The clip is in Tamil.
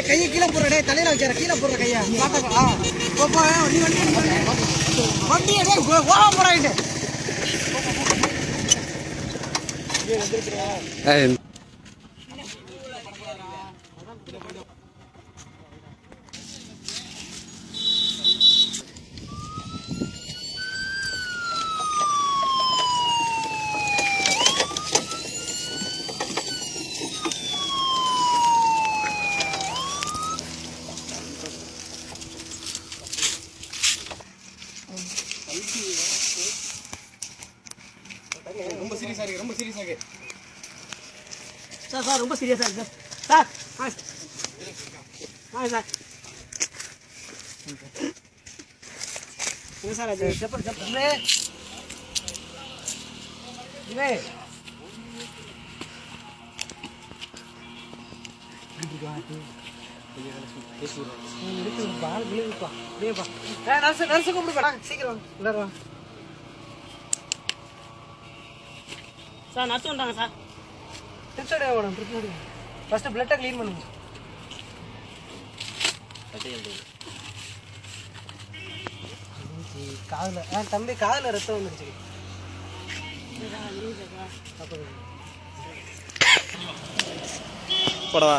கையை கீழே போடுற தலையில வச்சார கீழே போடுற கையா வண்டி ஓவா போறாயிட்டு ரொம்ப சீரியஸா இருக்கு ரொம்ப சீரியஸா இருக்கு சார் சார் ரொம்ப சீரியஸா இருக்கு சார் சார் சார் என்ன சார் அது செப்பல் செப்பல் இவே நர்ஸ் கூப்பிடுப்பா சீக்கிரம் உள்ளார சார் நர்ஸ் வந்தாங்க சார் ட்ரிப்ஸ் எடுக்க மேடம் ட்ரிப்ஸ் எடுக்க ஃபர்ஸ்ட் பிளட்டை க்ளீன் பண்ணுங்க காதில் தம்பி காதில் ரத்தம் வந்துருச்சு போடவா